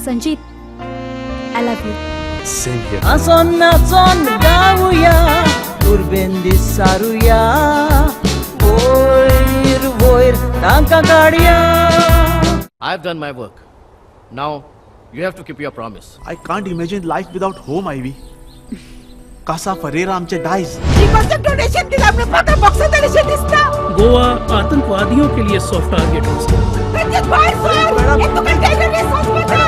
Sanjeet, I love you. Same here. Ason nason gavuya, urbendi saruya, voir tanka gadiya. I've done my work. Now, you have to keep your promise. I can't imagine life without home, Ivy. Casa Ferreira आमचे dies. Donation दिला आपने पता box donation दिसता. गोवा आतंकवादियों के लिए soft target हो सकता है. रंजित भाई सर, एक तो कंटेनर में सॉस बता.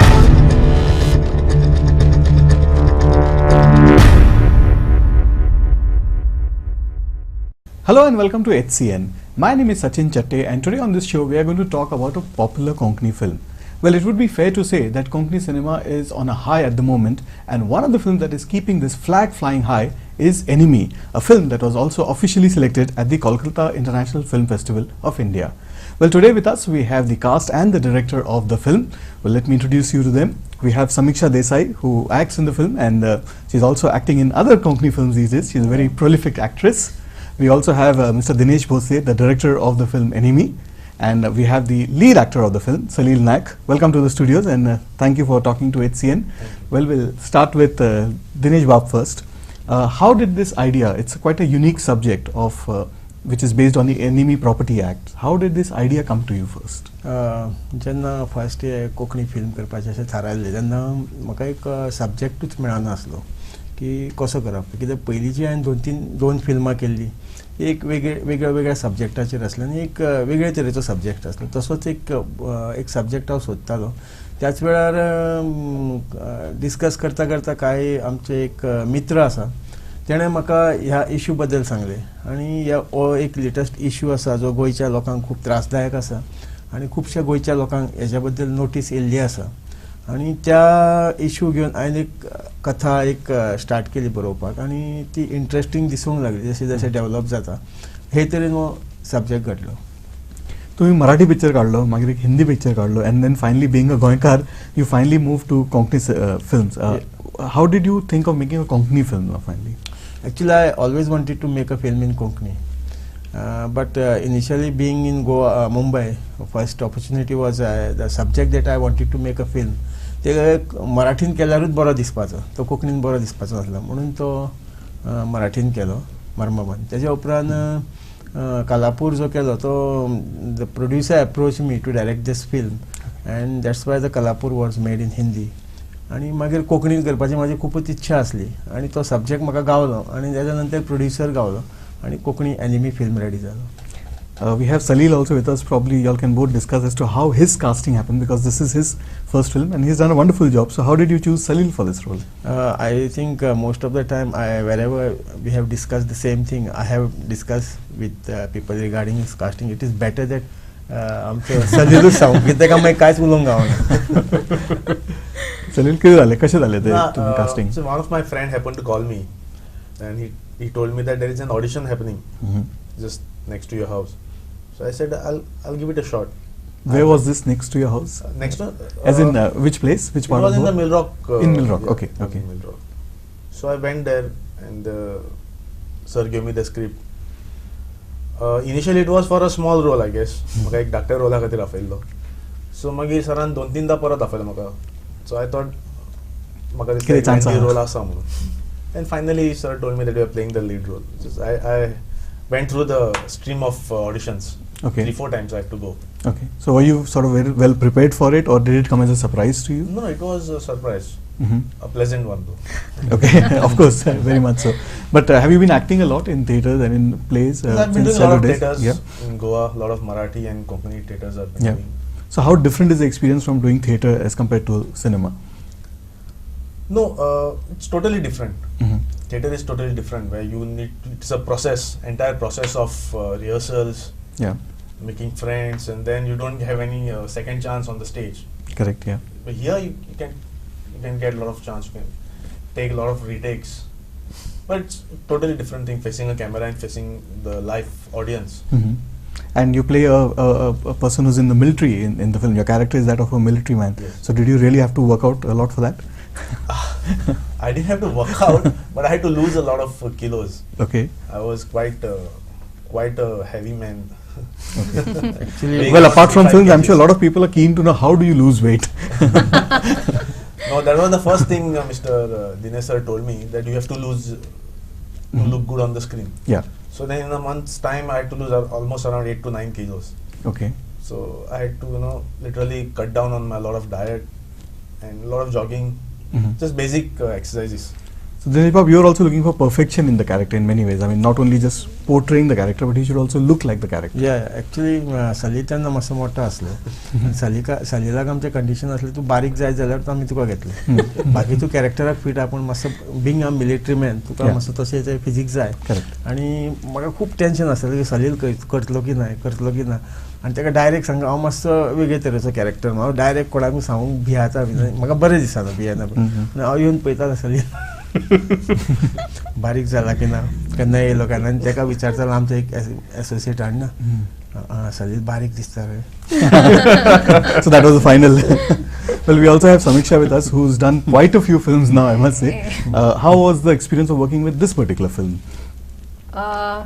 Hello and welcome to HCN. My name is Sachin Chatte and today on this show we are going to talk about a popular Konkani film. Well, it would be fair to say that Konkani cinema is on a high at the moment, and one of the films that is keeping this flag flying high is Enemy, a film that was also officially selected at the Kolkata International Film Festival of India. Well, today with us we have the cast and the director of the film. Well, let me introduce you to them. We have Samiksha Desai, who acts in the film, and she's also acting in other Konkani films these days. She's a very prolific actress. We also have Mr. Dinesh Bhose, the director of the film Enemy, and we have the lead actor of the film, Salil Naik. Welcome to the studios, and thank you for talking to HCN. Well, we'll start with Dinesh Bab first. How did this idea, it's quite a unique subject of which is based on the Enemy Property Act. How did this idea come to you first? जेन्ना first Konkani film करपाचें अशें थारायलें तेन्ना म्हाका एक सब्जेक्टूच मेळनासलो की कसो करप, कित्याक पयलींची हांवें दोन फिल्मां केल्लीं. एक वेगळ्या सब्जेक्टाचेर आसलें आनी एक वेगळे तरेचो सब्जेक्ट आसलो. तसोच एक सब्जेक्ट हांव सोदतालो. त्याच वेळार डिस्कस करता करता काय आमचे एक मित्र आसा, तेणें म्हाका ह्या इश्यू बद्दल सांगलें. आनी हो एक लेटस्ट इश्यू आसा जो गोंयच्या लोकांक खूब त्रासदायक आसा आनी खुबश्या गोंयच्या लोकांक हेच्या बद्दल नोटीस येयल्ली आसा. आनी त्या इश्यू घेवन हांवें एक कथा स्टार्ट केली बरोवपाक आनी ती इंट्रस्टींग दिसूंक लागली जशें जशें डेवलप जाता. हे तरेन हो सब्जेक्ट घडलो. तुम्ही मराठी पिक्चर काढलो, मागीर एक हिंदी पिक्चर काढलो, and then finally being a Goinkar, you finally moved to Konkani films. How did you think of making a Konkani film finally? Actually, I always wanted to make a film in Konkani. But initially being in Goa, Mumbai, first opportunity was the subject that I wanted to make a film. ते मराठीन केल्यारूच बरो दिसपाचो, तो कोंकणीन बरो दिसपाचो नासलो म्हणून तो मराठीन केलो मर्मबंद. तेच्या उपरांत कालापूर जो केलो तो the producer approach me to direct this film and that's why the Kalapur was made in Hindi. आनी मागीर कोंकणीन करपाची म्हाजी खूबच इच्छा आसली आनी तो सब्जेक्ट म्हाका गावलो आनी तेच्या नंतर प्रोड्युसर गावलो आनी कोंकणी एनिमी फिल्म रेडी जालो. We have Salil also with us. Probably y'all can both discuss as to how his casting happened, because this is his first film and he's done a wonderful job. So how did you choose Salil for this role? I think most of the time wherever we have discussed the same thing, I have discussed with people regarding his casting. It is better that आमचे सलीलूच सांगू कित्याक मागीर कांयच उलोवंक गावना. Salil, कितें जालें, कशें जालें ते तुमी casting? So one of my friend happened to call me and he told me that there is an audition happening just next to your house. So I said I'll give it a shot. Where was this next to your house? Next to as in which place? Which part? It was of in the Goa? Mill Rock. In Mill Rock. Yeah, Okay. Okay. Mill Rock. So I went there and sir gave me the script. Initially it was for a small role, I guess. म्हाका एक धाकट्या रोला खातीर आपयल्लो. So मागीर सरान 2-3दा परत आपयलो म्हाका. So I thought म्हाका दिसलें रोल आसा म्हणून. And finally sir told me that you are playing the lead role. Just I went through the stream of auditions. Okay. 3-4 times I had to go. Okay. So were you sort of very well prepared for it, or did it come as a surprise to you? No, it was a surprise. Mm-hmm. A pleasant one though. Okay, of course, very much so. But have you been acting a lot in theatres and in plays? I've been doing a lot of days? theatres Yeah. in Goa, a lot of Marathi and Konkani theatres I've been doing. So how different is the experience from doing theatre as compared to cinema? No, it's totally different. Mm-hmm. Theatre is totally different, where you need it's a process, entire process of rehearsals, Yeah, making friends, and then you don't have any second chance on the stage. correct, yeah. But here you can get a lot of chance, you can take a lot of retakes. But it's a totally different thing, facing a camera and facing the live audience. Mm-hmm. And you play a person who's in the military in the film. Your character is that of a military man. Yes. So did you really have to work out a lot for that? I didn't have to work out, but I had to lose a lot of kilos. Okay. I was quite a heavy man. Actually, Well, apart from 65 films, I'm kgs. sure a lot of people are keen to know how do you lose weight. No, that was the first thing Mr. Dinesh sir told me, that you have to lose to look good on the screen. Yeah. So then in a month's time, I had to lose almost around 8 to 9 kilos. Okay. So I had to, literally cut down on my lot of diet and a lot of jogging, just basic exercises. So Dinesh Babu, you're also looking for perfection in the character in many ways. I mean, not only just portraying the character, but he should also look like the character. या actually सली तेन्ना मातसो मोठो आसलो सलीलाक आमचें condition आसलें तूं बारीक जाय जाल्यार आमी तुका घेतलें बाकी तूं कॅरेक्टराक फीट आपूण मातसो बींग अ मिलिटरी मॅन तुका मातसो तशें फिजीक जाय Correct. आनी म्हाका खूब टेन्शन आसलें की सलील करतलो की ना आनी ताका डायरेक्ट सांग हांव मातसो वेगळे तरेचो कॅरेक्टर हांव डायरेक्ट कोणाकूय सांगूंक भियाता बी म्हाका बरें दिसना भियेना आनी हांव येवन पळयतालो सलील बारीक जाला की ना केन्ना येयलो काय ना आनी ताका विचारतालो आमचो एक एसोसिएट हाडना सलील बारीक दिसता रे. So that was the final. Well, we also have Samiksha with us, who's done quite a few films now, I must say. How was the experience of working with this particular film?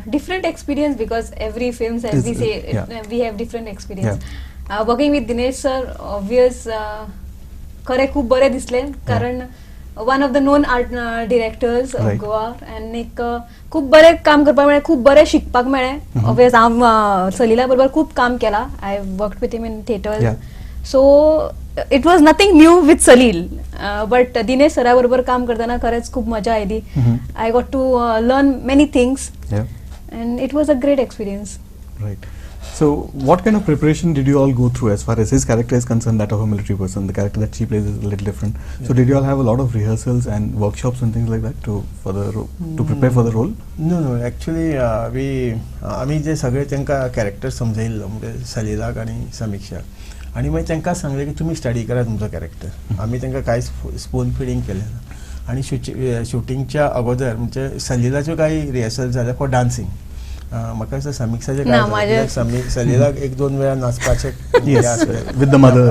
Different experience, because every films, as we say, we have different experience. Working with Dinesh sir, obvious, खरे खूप बरे दिसले कारण one of the known art directors of Right. Goa, and एक खूप बरे काम करपाक मेळ्ळें, खूप बरे शिकपाक मेळ्ळें. ऑब्वियस हांव सलीला बरोबर खूप काम केला. I worked with him in theatre. Yeah. So it was nothing new with Salil, but Dinesh सरा बरोबर काम करताना खरेंच खूप मजा आयली. I got to learn many things Yeah. and it was a great experience. Right. So, what kind of preparation did you all go through as far as his character is concerned, that of a military person? The character that she plays is a little different. So, did you all have a lot of rehearsals and workshops and things like that to prepare for the role? No actually आमी जे सगळे तांकां character समजयल्लो म्हणजे सलीलाक आनी समीक्षाक आनी मागीर तांकां सांगलें की तुमी स्टडी करा तुमचो कॅरेक्टर. आमी तांकां कांयच स्पून फिडींग केलें ना आनी शुटिंगच्या अगोदर म्हणजे सलीलाच्यो कांय रिहर्सल जाल्या फॉर डान्सिंग. म्हाका दिसता समीक्षाचें ना, काय सलीलाक एक दोन वेळा नाचपाचें Yes, with the mother.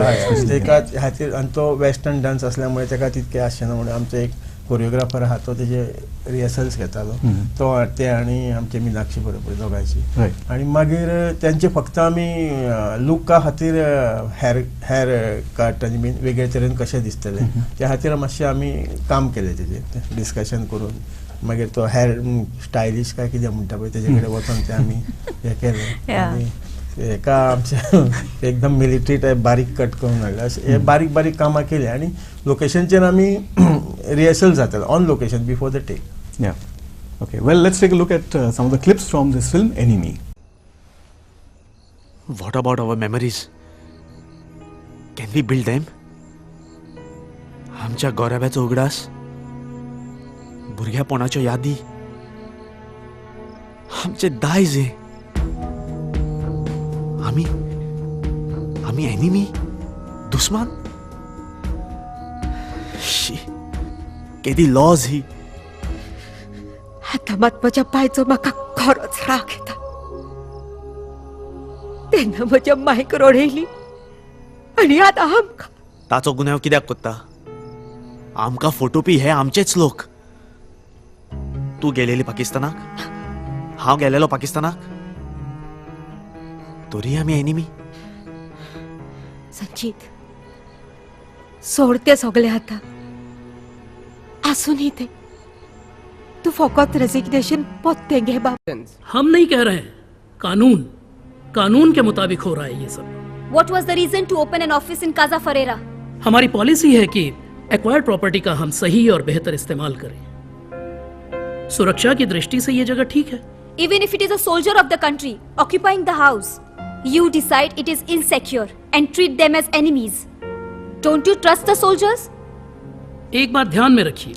तेका खातीर आनी तो वेस्टर्न डान्स असल्यामुळे ताका तितकें आसचें ना म्हणून आमचो एक कोरियोग्राफर आहा तो तेजे रिहर्सल्स घेतालो. तो ते आनी आमचे मिनाक्षी बरोबर दोगांयची. Right. आनी मागीर तेंचे फक्त आमी लुका खातीर हेर कट आनी बीन वेगळे तरेन कशें दिसतलें त्या खातीर मातशें आमी काम केलें तेजेर डिस्कशन करून मागीर तो हेर स्टायलिश काय कितें म्हणटा पळय तेजे कडेन वचोन ते आमी हें केलें आनी एका आमचे एकदम मिलिटरी टायप बारीक कट करून हाडले. अशें हे बारीक बारीक कामां केली आनी लोकेशनचेर आमी रिहर्सल जाताले on location before the take. Yeah. Okay. Well, let's take a look at some of the clips from this film, Enemy. What about our memories? Can we build them? आमच्या गोराब्याचो उगडास, भुरग्यापणाच्यो यादी, आमचे दायज हे. आमी एनिमी, दुस्मान. She, केदी laws ही. आता मात म्हज्या बायचो म्हाका खरोच राग येता. तेन्ना म्हज्या मायक रडयली आनी आतां आमकां. ताचो गुन्यांव कित्याक कोत्ता? आमकां फटोवपी हे आमचेच लोक. तूं गेलेली पाकिस्तानाक, हांव गेलेलो पाकिस्तानाक, तरी आमी एनिमी. संजीत, सोड ते सगळे आतां. आसूनही ते तू फकत रेजिग्नेशन पत्ते घे बाबा. हम नहीं कह रहे हैं, कानून के मुताबिक हो रहा है ये सब. What was the reason to open an office in Casa Ferreira? हमारी पॉलिसी है कि एक्वायर्ड प्रॉपर्टी का हम सही और बेहतर इस्तेमाल करें. सुरक्षा की दृष्टि से ये जगह ठीक है. Even if it is a soldier of the country occupying the house, you decide it is insecure and treat them as enemies. Don't you trust the soldiers? एक बात ध्यान में रखिए,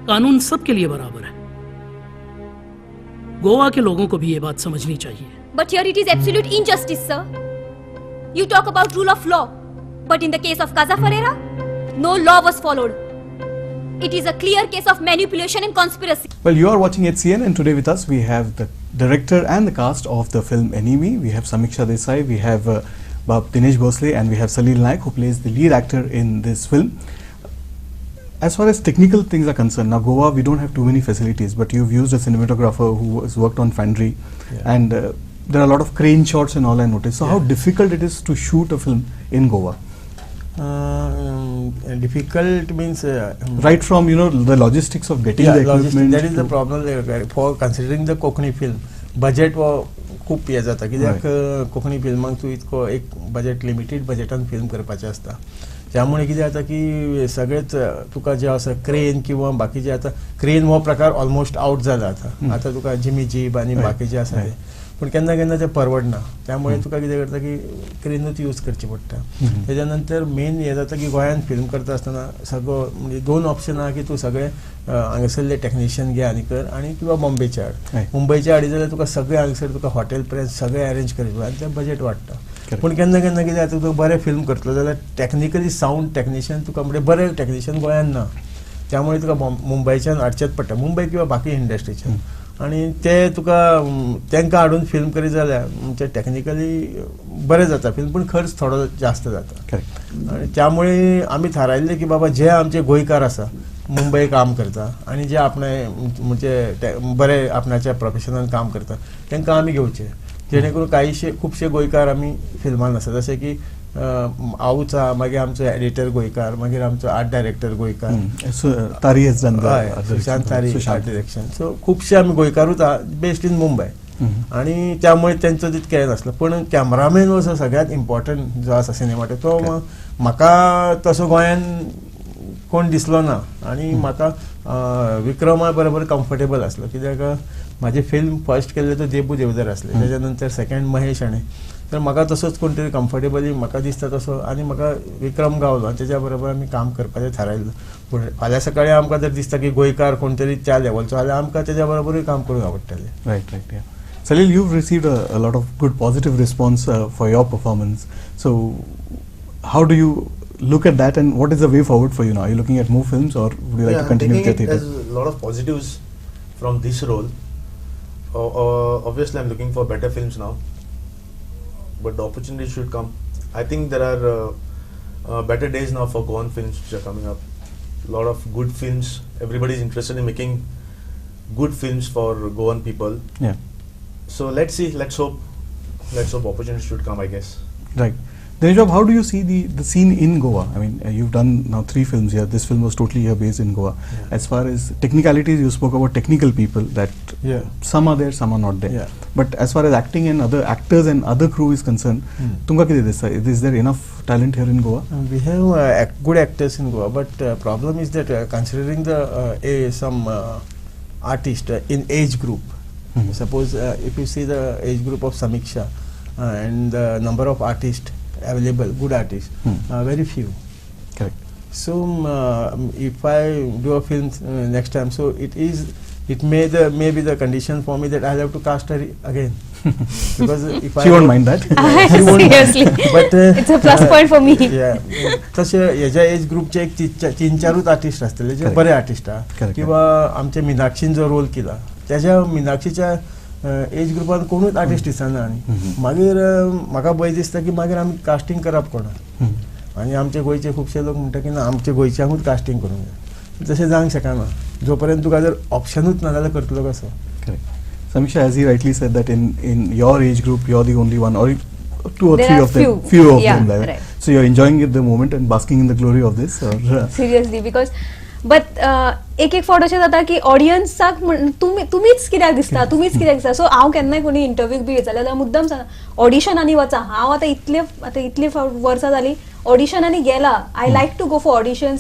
कानून सबके लिए बराबर है. गोवा के लोगों को भी ये बात समझनी चाहिए. But here it is absolute injustice, sir. You talk about rule of law, but in the case of Casa Ferreira, no law was followed. It is a clear case of manipulation and conspiracy. Well, you are watching HCN, and today with us we have the director and the cast of the film Enemy. We have Samiksha Desai, we have Dinesh Bhosle, and we have Salil Naik, who plays the lead actor in this film. As far as technical things are concerned, now Goa we don't have too many facilities, but you've used a cinematographer who has worked on Fandry, and there are a lot of crane shots and all I noticed. So how difficult it is to shoot a film in Goa? Difficult means Right from the logistics of getting the logistics, equipment. that is the to- problem for considering the Konkani film budget वो खूब हे जाता कित्याक कोंकणी फिल्मांक तूं इतको एक budget limited बजेटान film करपाचें आसता त्यामुळे कितें जाता की सगळेच तुका जे आसा क्रेन किंवा बाकीचे आता क्रेन हो प्रकार ऑलमोस्ट आउट जाला आता तुका जिमी जीप आनी बाकीचे आसा ते पण केन्ना केन्ना ते परवडना त्यामुळे तुका कितें करता की क्रेनूच यूज करची पडटा तेज्या नंतर मेन हे जाता की गोंयांत फिल्म करता आसतना सगळो म्हणजे दोन ऑप्शन आहा की तूं सगळे हांगासरले टेक्निशियन घे आनी कर आनी किंवा मुंबयचे हाड मुंबयचे हाडी जाल्यार तुका सगळे हांगासर तुका हॉटेल प्रेस सगळे अरेंज करचे आनी तें बजेट वाडटा पूण केन्ना केन्ना कितें जाता तुका बरें फिल्म करतलो जाल्यार टॅक्निकली सावंड टेक्निशियन तुका म्हणजे बरे टेक्निशियन गोंयांत ना त्यामुळे तुका मुंबयच्यान हाडचेच पडटा मुंबय किंवा बाकी इंडस्ट्रीच्यान आणि ते तुका तांकां हाडून फिल्म करीत जाल्यार म्हणजे टॅक्निकली बरें जाता फिल्म पूण खर्च थोडो जास्त जाता आणि त्यामुळे आमी थारायल्लें की बाबा जे आमचे गोंयकार आसा मुंबय काम करता आणि जे आपणे म्हणजे बरे आपणाच्या प्रोफेशनान काम करता तांकां आमी घेवचे जेणे करून काहीशे खुबशे गोंयकार आमी फिल्मान आसा जशें की हांवूच आहा मागीर आमचो एडिटर गोंयकार मागीर आमचो आर्ट डायरेक्टर गोंयकार तारी has done the हय art सुशांत direction. तारी Sushant. आर्ट डिरेक्शन सो खुबशे आमी गोंयकारूच आहा बेस्ड इन मुंबय आणि त्यामुळे त्यांचं तितकें हें नासलें पण कॅमेरामॅन हो सगळ्यात इम्पॉर्टंट जो आसा सिनेमाटो तो म्हाका तसो गोंयान कोण दिसलो ना आणि म्हाका विक्रमा बरोबर कम्फर्टेबल आसलो कित्याक म्हाजे फिल्म फर्स्ट केल्ले तो देबू देवधर आसले तेज्या नंतर सेकंड महेश हाणें तर म्हाका तसोच कोण तरी कम्फर्टेबली म्हाका दिसता तसो आनी म्हाका विक्रम गावलो आनी तेज्या बरोबर आमी काम करपाचें थारायलें पूण फाल्यां सकाळीं आमकां जर दिसता की गोंयकार कोण तरी त्या लेवलचो जाल्यार आमकां तेज्या बरोबरूय काम करूंक आवडटलें Right, yeah. Salil, you've received a lot of good positive response for your performance. So, how do you look at that, and what is the way forward for you now? Are you looking at more films, or would you like to continue with your theatre? There's a lot of positives from this role. Obviously, I'm looking for better films now, but the opportunity should come. I think there are better days now for Goan films which are coming up. A lot of good films. Everybody is interested in making good films for Goan people. Yeah. So let's see. Let's hope opportunities should come, I guess. Right. Denijab, how do you see the scene in Goa? I mean, you've done now 3 films here. This film was totally here based in Goa. Yeah. As far as technicalities, you spoke about technical people, that some are there, some are not there. Yeah. But as far as acting and other actors and other crew is concerned, tumka kide dista? Is there enough talent here in Goa? We have good actors in Goa, but problem is that considering the some artist in age group, suppose if you see the age group of Samiksha and the number of artists available, good artists, very few. Correct. So if I do a film next time, so it may be the condition for me that I'll have to cast her again. Because if She won't mind that. she won't mind. Seriously. But It's a plus point for me. yeah. तसे ह्याच्या as ग्रुपचे एक 3-4 artist असतले जे Correct. बरे artist आहा Correct. किंवा आमच्या मीनाक्षीन जो role केला त्याच्या मीनाक्षीच्या एज ग्रुपान कोणूच आर्टिस्ट दिसना आनी मागीर म्हाका भंय दिसता की मागीर आमी कास्टिंग करप कोणा आनी आमचे गोंयचे खुबशे लोक म्हणटा की ना आमच्या गोंयच्यांकूच कास्टिंग करूंक जाय तशें जावंक शकना जोपर्यंत तुका जर ऑप्शनूच ना जाल्यार करतलो कसो. Correct. Samiksha, as he rightly said that in your age group, you're the only one, or 2 or There 3 are of them, few. few of Yeah, them there. right. So you're enjoying it the moment and basking in the glory of this, or seriously because but एक फावट अशें जाता की ऑडियन्साक तुमीच कित्याक दिसता तुमीच कित्याक दिसता सो हांव केन्नाय कोणी इंटरव्यूक बी घेतले जाल्यार मुद्दम सांगता ऑडिशनांनी वचा हांव आतां इतली वर्सां जाली ऑडिशनांनी गेला आय लायक टू गो फॉर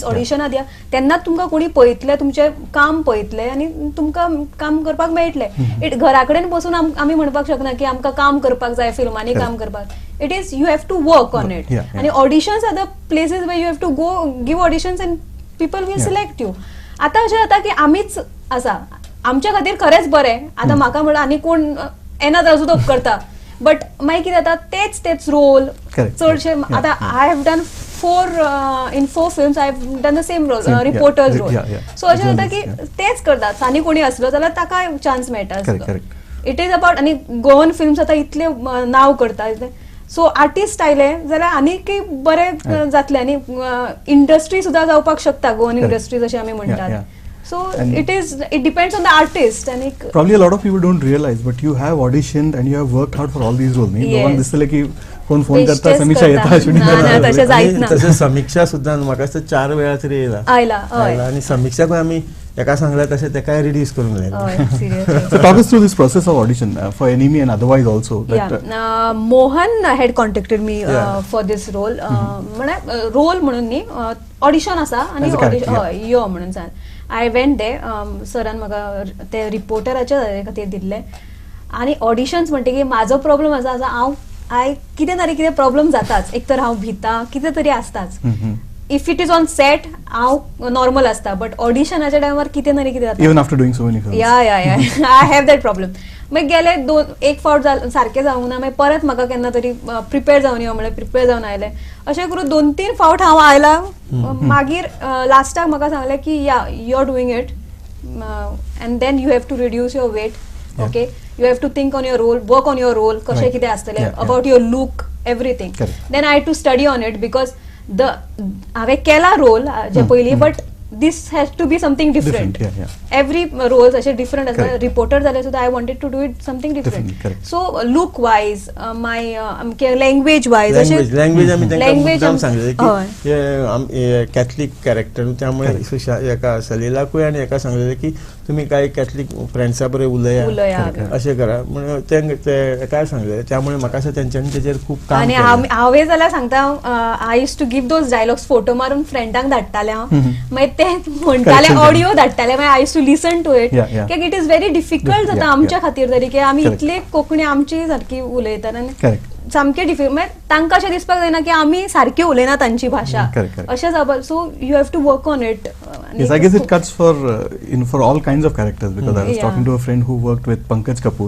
ऑडिशनां दिया तेन्नाच तुमकां कोणी पळयतले तुमचें काम पळयतले आनी तुमकां काम करपाक मेळटलें घरा कडेन बसून आमी म्हणपाक शकना की आमकां काम करपाक जाय फिल्मांनी काम करपाक it is you have to work on it आनी auditions are the places where you have to go give auditions and people will select you. आतां अशें जाता की आमीच आसा आमच्या खातीर खरेंच बरें आतां म्हाका म्हणून आनी कोण येना जासून करता बट मागीर कितें जाता तेच रोल चडशे आतां I have done 4 films I have done the same role reporters role so अशें जाता की तेच करतात आनी कोणी असलो जाल्यार ताका चान्स मेळटा. इट इज अबाउट आनी गोवन फिल्म्स आतां इतले नांव करता सो आर्टिस्ट आयले जाल्यार आनीकय बरें जातलें आनी इंडस्ट्री सुद्दां जावपाक शकता गोवन इंडस्ट्री जशें आमी म्हणटात So And- it depends on the artist and Probably a lot of people don't realize, but you have auditioned and you have worked hard for all these roles. नाही Yes. दोघांना दिसतले की कोण फोन बेश्टेच करता समीक्षा करता. येता shooting ना, ना, करता. तशें जायत आणि ना. तशें समीक्षा सुद्दां म्हाका दिसता 4 वेळा तरी येयला आयला हय आणि समीक्षाकूय आमी एका सांगल्यार तशें तेकाय रिड्यूस करूंक लायला हय seriously So talk us through this process of audition for Enemy and otherwise also. That, Mohan had contacted me Yeah. for this role. म्हणजे रोल म्हणून न्ही ऑडिशन आसा आनी As a character, हय यो म्हणून सांग आय वेंट दे सरान म्हाका ते रिपोर्टराच्या खातीर दिल्ले आनी ऑडिशन्स म्हणटा की म्हाजो प्रॉब्लम आसा हांव कितें तरी कितें प्रॉब्लम जाताच एक तर हांव भिता कितें तरी आसताच if it is on set हांव नॉर्मल आसता बट ऑडिशनाच्या टायमार कितें तरी कितें जाता even after doing so many films. या आय हॅव दॅट प्रॉब्लेम मागीर गेले एक फावट सारकें जावंक ना मागीर परत म्हाका केन्ना तरी प्रिपेर जावन यो म्हणल्यार प्रिपेर जावन आयलें अशें करून 2-3 फावट हांव आयलां मागीर लास्टाक म्हाका सांगलें की या you are doing it and then you have to reduce your weight okay you have to think on your role work on your role कशें Right. कितें आसतलें Yeah, about your look everything Correct. Then I had to study on it because हांवें केला रोल जे पयलीं but this has to be something different. Different, yeah. Every roles असे different असतात. Correct. Reporter झाले सुद्धा I wanted to do it something different. Different, correct. So look wise, my language wise, language आमी तांकां Language मुद्दाम आम- सांगलें हय. की हे कॅथलीक कॅरेक्टर त्यामुळे एका सलिलाकूय आनी एका सांगलेलें की तुमी कांय कॅथलीक फ्रेंड्सा बरोबर उलया. उलया अशें करा म्हणून ते काय सांगलें त्यामुळे म्हाका असं तेंच्यांनी तेजेर खूब काम आणि केलें. हांवें जाल्यार सांगता I used to give those dialogues photo मारून फ्रेंडांक धाडटाले हांव मागीर ते म्हणटाले Correction ऑडियो धाडटाले मागीर I used to listen to it Yeah, yeah. कित्याक इट इज व्हेरी डिफिकल्ट जाता Yeah, आमच्या yeah. खातीर तरी की आमी Correct. इतले कोंकणी आमची सारकी उलयतात आनी Correct. सामकें डिफिकल्ट मागीर तांकां अशें दिसपाक जायना की आमी सारकी उलयना तांची भाशा Correct, correct. अशें जावपाक so you have to work on it Yes, I guess it cuts for all kinds of characters because I was Yeah. talking to a friend who worked with Pankaj Kapoor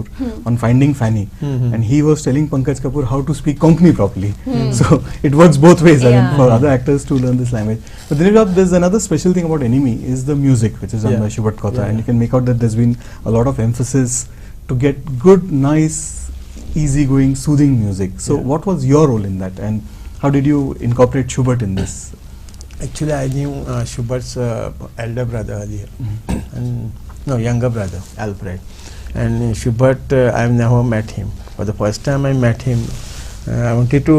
on Finding Fanny, and he was telling Pankaj Kapoor how to speak Konkani properly. So it works both ways. I mean, Yeah. for other actors to learn this language. But then there's another special thing about Enemy is the music, which is done Yeah. by Shubhat Kota, Yeah. and you can make out that there's been a lot of emphasis to get good, nice, easygoing, soothing music. So Yeah. what was your role in that, and how did you incorporate Shubhat in this? Actually, I knew Shubert's elder brother earlier, and no, younger brother, Alfred. And Schubert, I've never met him. For the first time I met him, I wanted to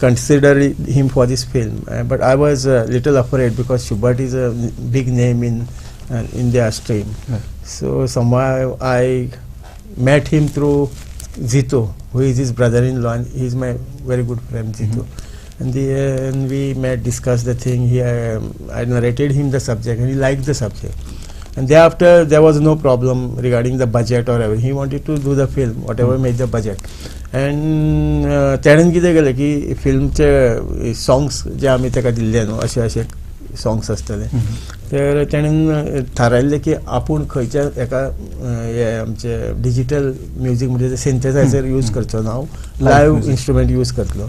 consider him for this film, but I was a little afraid because Schubert is a big name in India stream. Right. So somehow I met him through Zito, who is his brother-in-law, and he's my very good friend, Zito. And we met, discussed the thing. I narrated him the subject, and he liked the subject. And thereafter, there was no problem regarding the budget or everything. He wanted to do the film, whatever made the budget. And तेणेन कितें केलें की फिल्मचे songs जे आमी ताका दिल्ले न्हू अशे songs आसतले तर तेणेन थारायल्लें की आपूण खंयच्या एका हे आमचे डिजिटल म्युजीक म्हणजे सिंथेसायझर यूज करचो ना हांव लायव्ह इन्स्ट्रुमेंट यूज करतलो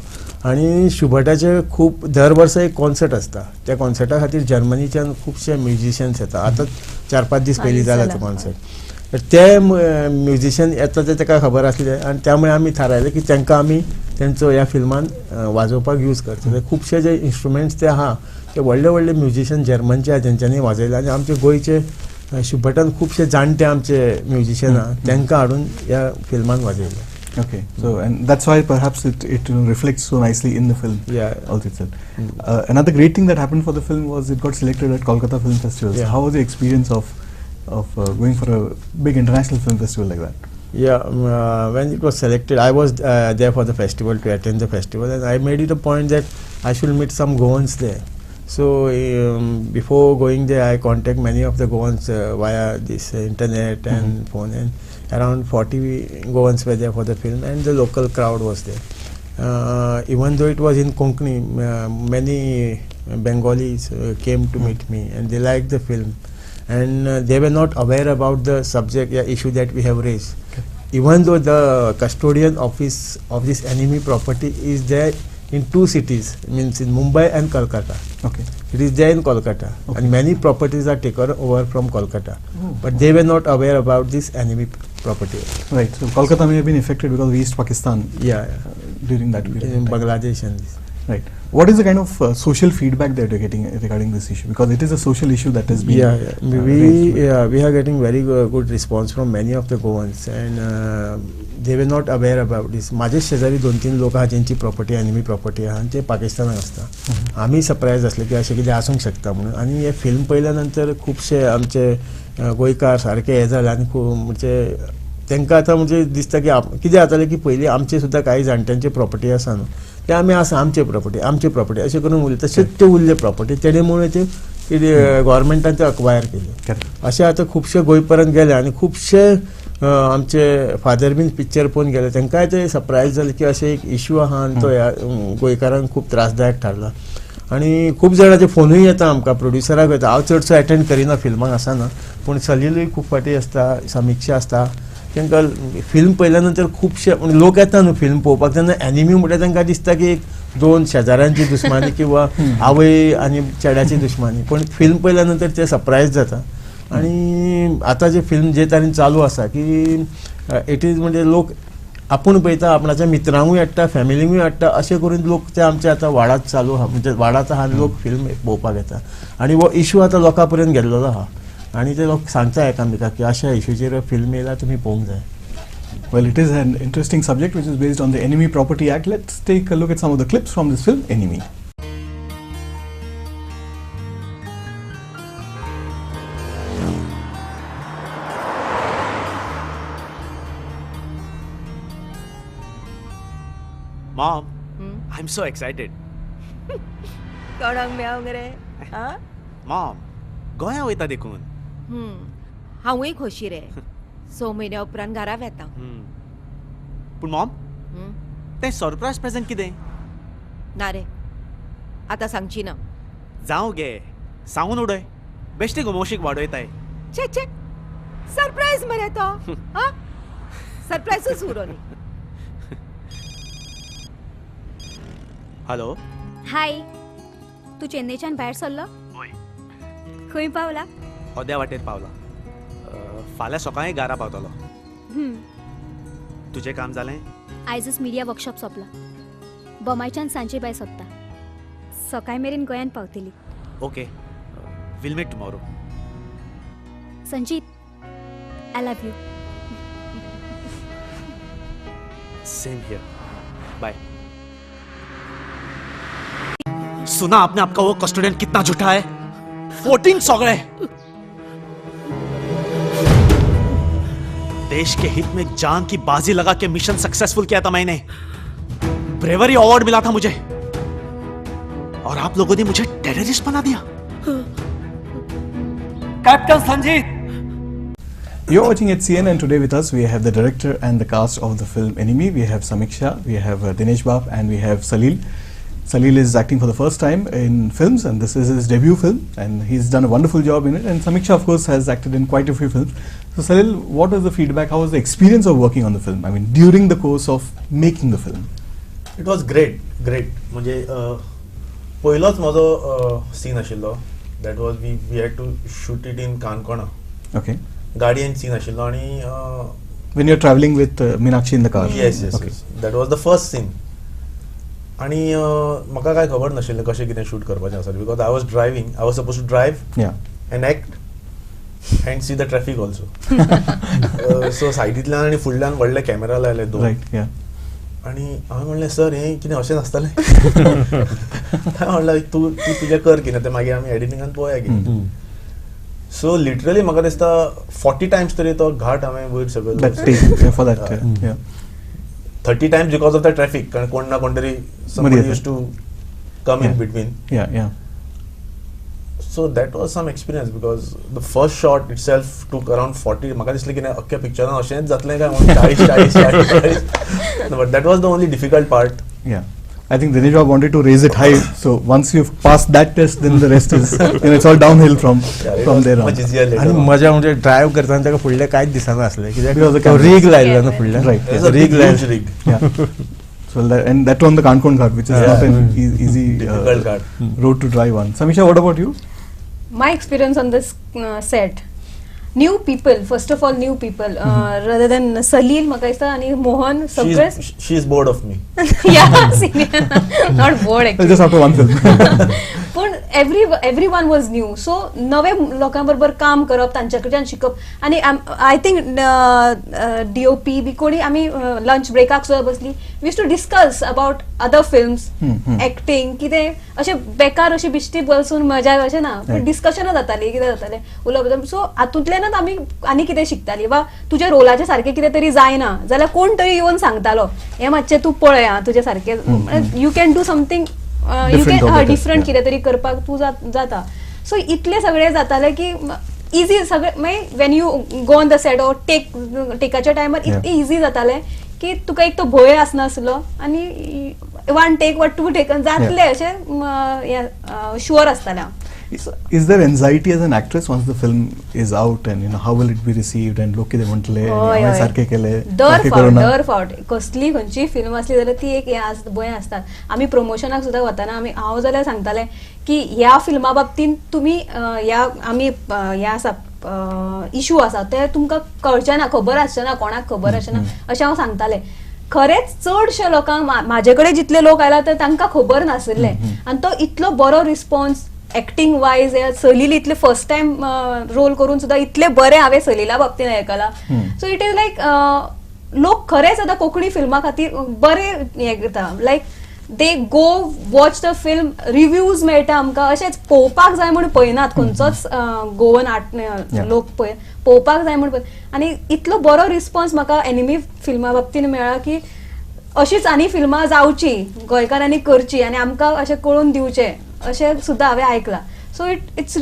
आनी शुबटाचे खूब दर वर्सा एक कॉन्सर्ट आसता त्या कॉन्सर्टा खातीर जर्मनीच्यान खुबशे म्युझिशियन्स येता आतां 4-5 दीस पयलीं जाला तो कॉन्सर्ट तर ते म्युझिशियन येता ते ताका खबर आसलें आनी त्यामुळे आमी थारायलें की तांकां आमी तेंचो ह्या फिल्मान वाजोवपाक यूज करतले खुबशे जे इन्स्ट्रुमेंट्स ते आहा ते व्हडले व्हडले म्युझिशियन जर्मनचे आहा तेंच्यांनी वाजयले आनी आमचे गोंयचे शुबटान खुबशे जाणटे आमचे म्युझिशियन आहा तांकां हाडून ह्या फिल्मान वाजयले Okay, so and that's why perhaps it reflects so nicely in the film. Yeah. Also itself. Another great thing that happened for the film was it got selected at Kolkata Film Festival. Yeah. So how was the experience of going for a big international film festival like that? Yeah, when it was selected, I was there for the festival to attend the festival, and I made it a point that I should meet some Goans there. So before going there, I contact many of the Goans via this internet and phone, and around 40 Goans were there for the film, and the local crowd was there. Even though it was in Konkani, many Bengalis came to meet me, and they liked the film, and they were not aware about the subject issue that we have raised. Okay. Even though the custodian office of this enemy property is there in 2 cities, means in Mumbai and Kolkata. Okay. It is there in Kolkata, and many properties are taken over from Kolkata, but they were not aware about this enemy property. Right. So Kolkata may have been affected because of East Pakistan Yeah, during that period. in Bangladesh and this. Right. What is the kind of social feedback that you're getting regarding this issue? Because it is a social issue that has been We are getting very good response from many of the Goans, and they were not aware about this. माझे शेजारी 2-3 लोक आहा ज्यांची property enemy property आहा ते पाकिस्तानात असता. आम्ही सरप्राईज असले की अशें कितें आसूंक शकता म्हणून. आनी हे फिल्म पळयल्या नंतर खुबशे आमचे गोंयकार सारके हे जाले आनी खूब म्हणजे तांकां आतां म्हणजे दिसता की कितें जातालें की पयलीं आमचे सुद्दां कांय जाणट्यांचे प्रॉपर्टी आसा न्हू ते आमी आसा आमचे प्रॉपर्टी अशें करून उरले तशेंच ते उरले प्रॉपर्टी तेणे मुळे ते गव्हर्मेंटान ते अक्वायर केले. अशें आतां खुबशे गोंय पर्यंत गेले आनी खुबशे आमचे फादर बीन पिक्चर पळोवन गेले तांकांय ते सरप्रायज जाले की अशें एक इश्यू आहा आनी तो गोंयकारांक खूब त्रासदायक थारला. आनी खूब जाणांचे फोनूय येता आमकां प्रोड्युसराक येता. हांव चडसो अटेंड करिना फिल्माक आसना पूण सलीलूय खूब फाटी आसता समिक्षा आसता. तांकां फिल्म पळयल्या नंतर खुबशे लोक येता न्हू फिल्म पळोवपाक तेन्ना एनिमी म्हटल्यार तांकां दिसता की एक 2 शेजाऱ्यांची दुश्मनी किंवा आवय आनी चेड्याची दुश्मनी पूण फिल्म पळयल्या नंतर ते सरप्रायज जाता. आनी आतां जे फिल्म जे तरेन चालू आसा की इट इज म्हणजे लोक आपूण पळयता आपणाच्या मित्रांकूय हाडटा फॅमिलींकूय हाडटा अशें करून लोक ते आमचे आतां वाडात चालू आहा म्हणजे वाडात आहा लोक फिल्म पळोवपाक येता. आनी हो इश्यू आतां लोकां पर्यंत गेल्लो आहा आनी ते लोक सांगता एकामेकाक की अशा इश्यूचेर फिल्म येयला तुमी पळोवंक जाय. Well, it is an interesting subject which is based on the Enemy Property Act. Let's take a look at some of the clips from this film, Enemy. Mom, I'm so excited. कोणाक मेळोंक रे? Mom, गोंया वयता देखून. हांवूय खोशी रे. 6 म्हयन्या उपरांत घरा येता. पूण मॉम तें सरप्रायज प्रेझेंट कितें? ना रे आतां सांगची ना. जावं गे सांगून उडय बेश्टे घुमोशीक वाडयताय. छे छे सरप्राईज मरे तो. सरप्राईजच उरो न्ही. हॅलो हाय तू चेन्नईच्यान भायर सरलो? खंय पावला? होद्या वाटेर पावला. फाल्यां सकाळीं घरा पावतलो. तुजें काम जालें? आयजच मिडिया वर्कशॉप सोंपला. बोमायच्यान सांजे भायर सोदता. सकाळी मेरेन गोंयान पावतली. Okay will meet tomorrow. Sanjeet I love you. Same here bye. सुना आपने आपका वो कस्टोडियन कितना झूठा है. 14 सौगड़े. देश के हित में जान की बाजी लगा के मिशन सक्सेसफुल किया था मैंने. ब्रेवरी अवार्ड मिला था मुझे और आप लोगों ने मुझे टेररिस्ट बना दिया. Captain Sanjeet. You're watching HCN and today with us we have the director and the cast of the film Enemy. We have Samiksha, we have Dinesh Bap and we have Salil. Salil is acting for the first time in films and this is his debut film and he's done a wonderful job in it, and Samiksha of course has acted in quite a few films. So Salil, what was the feedback, how was the experience of working on the film, I mean during the course of making the film? It was great म्हणजे पयलोच म्हजो scene आशिल्लो. That was we had to shoot it in काणकोणा. Okay. गाडयेन scene आशिल्लो आनी When you're traveling with Meenakshi in the car? yes. Okay. That was the first scene. आनी म्हाका काय खबर नाशिल्लें कशें कितें शूट करपाचें आसा because I was supposed to drive and act and see the traffic also. So सायडींतल्यान आनी फुडल्यान व्हडले कॅमेरा लायले 2. आनी हांवें म्हणलें सर हें कितें अशें नासतालें. हांवें म्हणलें तूं तुजें कर कितें तें मागीर आमी एडिटिंगान पळोवया कितें. सो लिटरली म्हाका दिसता 40 टायम्स तरी तो घाट हांवें वयर सकयल 30 times because of the traffic. कारण कोण ना कोण तरी somebody used to come in between. So that was some experience because the first shot itself took around 40. म्हाका दिसलें की अख्ख्या पिक्चरान अशेंच जातलें काय म्हणून 40. But that was the only difficult part. I think Dinesh Bab wanted to raise it high, so once you've passed that test, then the rest is, it's all downhill from there on. Much easier later. आणि मजा म्हणजे drive करताना ताका फुडलें कांयच दिसना आसलें Because the कित्याक रीग लायल्लो ना फुडल्यान. Right. Rig rig. So and that on the Kankon Ghat, which is not an easy difficult road to drive on. Samisha, what about you? My experience on this set, new people, first of all new people rather than Salil म्हाका दिसता आणि मोहन सगळे she is bored of me. Not bored Just after one film. पण everyone was new. So नवे लोकां बरोबर काम करप, तांच्या कडच्यान शिकप. आणि आय थिंक DOP बी कोणी आमी लंच ब्रेकाक सुद्दां बसली, we use to discuss about other films, acting कितें अशें बेकार अशी बिश्टी बसून मजा अशें ना, पण डिस्कशनां जाताली, कितें जातालें उलोवप. सो हातूंतल्यानच आमी आनी कितें शिकताली, वा तुज्या रोलाचे सारकें कितें तरी जायना जाल्यार कोण तरी येवन सांगतालो हें मातशें तू पळय आं तुजे सारकें, you can do something, you can different कितें तरी करपाक तू जाता. सो इतले सगळे जाताले की इजी सगळे, मागीर when you go on the set or टेकाच्या टायमार इतलें इजी जातालें की तुका एक तो भंय आसनासलो आनी वन टेक वा टू टेक जातलें अशें शुअर आसतालें. Is there anxiety as an actress once the film is out, and how will it be received, and लोक कितें म्हणटले, हांवें सारकें केलें, दर फावट कसली खंयची फिल्म आसली जाल्यार ती एक भंय आसता. आमी प्रमोशनाक सुद्दां वताना हांव जाल्यार सांगतालें की ह्या फिल्मा बाबतींत तुमी ह्या आसा इशू आसा ते तुमकां कळचें ना, खबर आसचें ना, कोणाक खबर आसचें ना अशें हांव सांगतालें. खरेंच चडशे लोकांक, म्हाजे कडेन जितले लोक आयला ते तांकां खबर नासलें, आनी तो इतलो बरो रिस्पॉन्स एक्टिंग वायज. सलील इतले फर्स्ट टाइम रोल करून सुद्दां इतले बरे हांवें सलीला बाबतींत आयकलां. सो इट इज लायक लोक खरेंच आतां कोंकणी फिल्मा खातीर बरे हें करता, like they go watch the film, reviews मेळटा आमकां, अशेंच पळोवपाक जाय म्हूण पळयनात खंयचोच गोवन आर्ट लोक पळोवपाक जाय म्हूण आनी इतलो बरो रिस्पॉन्स म्हाका एनिमी फिल्मा बाबतींत मेळ्ळा की अशीच आनी फिल्मां जावची, गोंयकारांनी करची आनी आमकां अशें कळून दिवचें अशें सुद्दां हांवें आयकलां. So it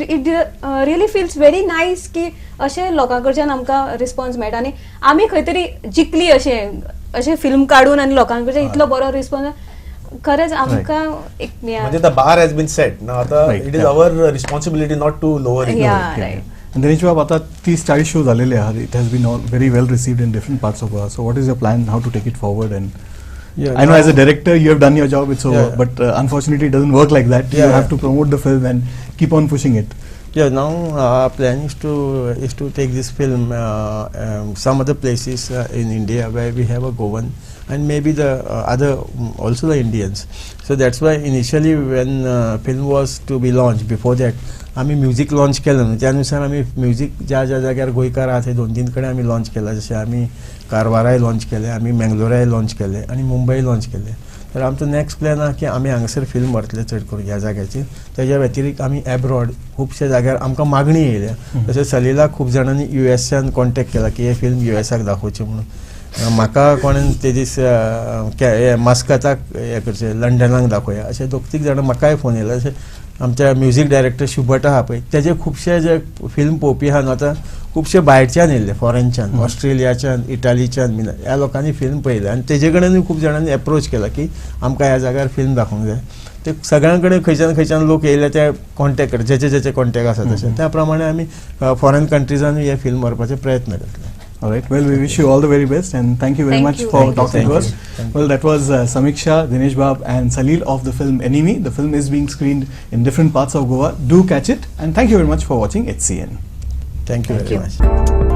really feels very nice की अशें लोकां कडच्यान आमकां रिस्पॉन्स मेळटा आनी आमी खंय तरी जिखली अशें फिल्म काडून आनी लोकां कडच्यान इतलो बरो रिस्पॉन्स. खरेंच आमकां एक म्हणजे the bar has been set ना, आता it is our responsibility not to lower it. And Dinesh Bab, आता 30-40 shows झालेले आहेत. It has been very well received in different parts of Goa. So what is your plan how to take it forward? And I know as a director you have done your job, it's over, but unfortunately it doesn't work like that. You have to promote the film and keep on pushing it. Yeah, now our plan is to take this film some other places in India where we have a Goan and maybe the other also the Indians. So that's why initially when film was to be launched, before that आम्ही music launch केलं ना, त्यानुसार आम्ही music ज्या ज्या जाग्यार गोंयकार आहा थंय 2-3 कडेन आम्ही लॉन्च केला. जशें आम्ही कारवाराय लॉन्च केले, आम्ही मंगलोराय लॉन्च केले आणि मुंबई लॉन्च केले. तर आमचो नेक्स्ट प्लॅन आहा की आम्ही हांगासर फिल्म व्हरतले चड करून ह्या जाग्याचेर. तेज्या व्यतिरिक्त आम्ही एब्रॉड खुबशे जाग्यार आमकां मागणी येयल्या. तशें सलीलाक खूब जाणांनी USAन कॉन्टॅक्ट केला की हे फिल्म USAक दाखोवचें म्हणून. म्हाका कोणें ते दीस मास्काताक हें करचें, लंडनाक दाखोवया अशें 2-3 जाणां म्हाकाय फोन येयला. अशें आमच्या म्युझिक डायरेक्टर शुभट आहा पळय तेजे खुबशे जे फिल्म पळोवपी आहा न्हू आतां खुबशे भायरच्यान येयल्ले, फॉरेनच्यान, ऑस्ट्रेलियाच्यान, इटालीच्यान बीन ह्या लोकांनी फिल्म पळयलें आनी तेजे कडेनूय खूब जाणांनी एप्रोच केला की आमकां ह्या जाग्यार फिल्म दाखोवंक जाय. ते सगळ्यां कडेन खंयच्यान लोक येयले ते कॉन्टॅक्ट करता, जेचे कॉन्टॅक्ट आसा तशें त्या प्रमाणे आमी फॉरेन कंट्रीजांनी हे फिल्म व्हरपाचे प्रयत्न करतले. All right. Well, we wish you all the very best and thank you very much for talking to us. Well, that was Samiksha, Dinesh Bab and Salil of the film Enemy. The film is being screened in different parts of Goa. Do catch it and thank you very much for watching HCN. Thank you very much.